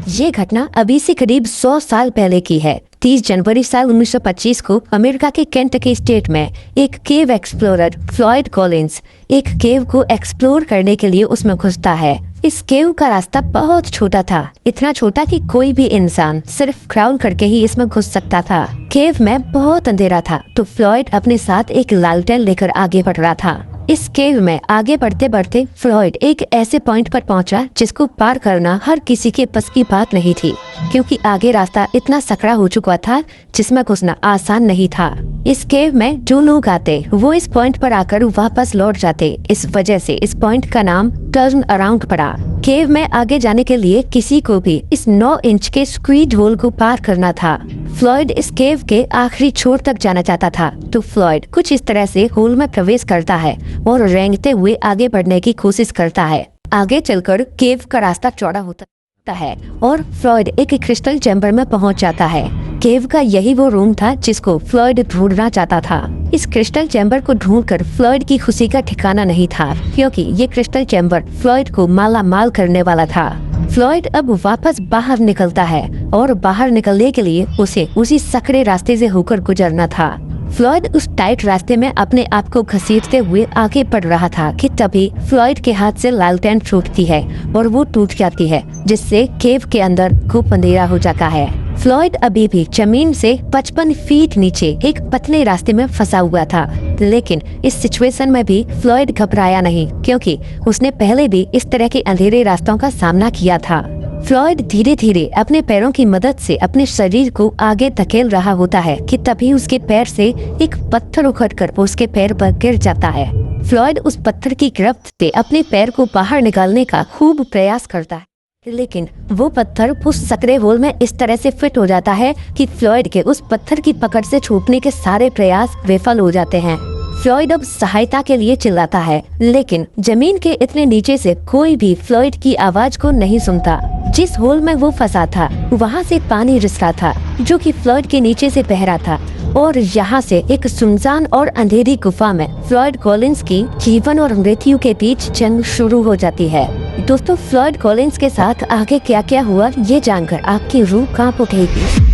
ये घटना अभी से करीब 100 साल पहले की है। 30 जनवरी साल 1925 को अमेरिका के केंटकी स्टेट में एक केव एक्सप्लोरर फ्लॉयड कॉलिंस एक केव को एक्सप्लोर करने के लिए उसमें घुसता है। इस केव का रास्ता बहुत छोटा था, इतना छोटा कि कोई भी इंसान सिर्फ क्राउल करके ही इसमें घुस सकता था। केव में बहुत अंधेरा था, तो फ्लॉयड अपने साथ एक लालटेन लेकर आगे बढ़ रहा था। इस केव में आगे बढ़ते बढ़ते फ्लॉयड एक ऐसे पॉइंट पर पहुंचा जिसको पार करना हर किसी के बस की बात नहीं थी, क्योंकि आगे रास्ता इतना सकरा हो चुका था जिसमें घुसना आसान नहीं था। इस केव में जो लोग आते वो इस पॉइंट पर आकर वापस लौट जाते। इस वजह से इस पॉइंट का नाम टर्न अराउंड पड़ा। केव में आगे जाने के लिए किसी को भी इस 9 इंच के स्क्वीड होल को पार करना था। फ्लॉयड इस केव के आखिरी छोर तक जाना चाहता था, तो फ्लॉयड कुछ इस तरह से होल में प्रवेश करता है और रेंगते हुए आगे बढ़ने की कोशिश करता है। आगे चलकर केव का रास्ता चौड़ा होता है और फ्लॉयड एक क्रिस्टल चैम्बर में पहुंच जाता है। केव का यही वो रूम था जिसको फ्लॉयड ढूंढना चाहता था। इस क्रिस्टल चैम्बर को ढूंढकर फ्लॉयड की खुशी का ठिकाना नहीं था, क्योंकि ये क्रिस्टल चैम्बर फ्लॉयड को माला माल करने वाला था। फ्लॉयड अब वापस बाहर निकलता है और बाहर निकलने के लिए उसे उसी सकरे रास्ते से होकर गुजरना था। फ्लॉयड उस टाइट रास्ते में अपने आप को घसीटते हुए आगे बढ़ रहा था कि तभी फ्लॉयड के हाथ से लालटेन छूटती है और वो टूट जाती है, जिससे केव के अंदर खूब अंधेरा हो जाता है। फ्लॉयड अभी भी जमीन से 55 फीट नीचे एक पतले रास्ते में फंसा हुआ था, लेकिन इस सिचुएशन में भी फ्लॉयड घबराया नहीं, क्योंकि उसने पहले भी इस तरह के अंधेरे रास्तों का सामना किया था। फ्लॉयड धीरे धीरे अपने पैरों की मदद से अपने शरीर को आगे धकेल रहा होता है कि तभी उसके पैर से एक पत्थर उखड़कर उसके पैर पर गिर जाता है। फ्लॉयड उस पत्थर की गिरफ्त से अपने पैर को बाहर निकालने का खूब प्रयास करता है, लेकिन वो पत्थर उस सकरे होल में इस तरह से फिट हो जाता है कि फ्लॉयड के उस पत्थर की पकड़ से छूटने के सारे प्रयास विफल हो जाते हैं। फ्लॉयड अब सहायता के लिए चिल्लाता है, लेकिन जमीन के इतने नीचे से कोई भी फ्लॉयड की आवाज को नहीं सुनता। जिस होल में वो फंसा था वहाँ से पानी रिस रहा था, जो कि फ्लॉयड के नीचे से बह रहा था, और यहाँ से एक सुनसान और अंधेरी गुफा में फ्लॉयड कॉलिंस की जीवन और मृत्यु के बीच जंग शुरू हो जाती है। दोस्तों, फ्लॉयड कॉलिंस के साथ आगे क्या क्या हुआ ये जानकर आपकी रूह कांप उठेगी।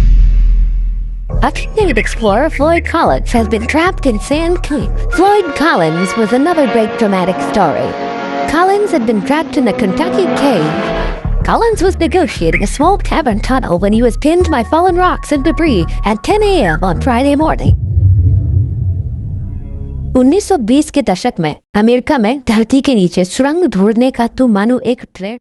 Acclaimed explorer Floyd Collins has been trapped in Sand Cave. Floyd Collins was another great dramatic story. Collins had been trapped in a Kentucky cave. Collins was negotiating a small cavern tunnel when he was pinned by fallen rocks and debris at 10 a.m. on Friday morning. 1920 के दशक में America में धरती के नीचे सुरंग ढूंढने का तो मानो एक ट्रेंड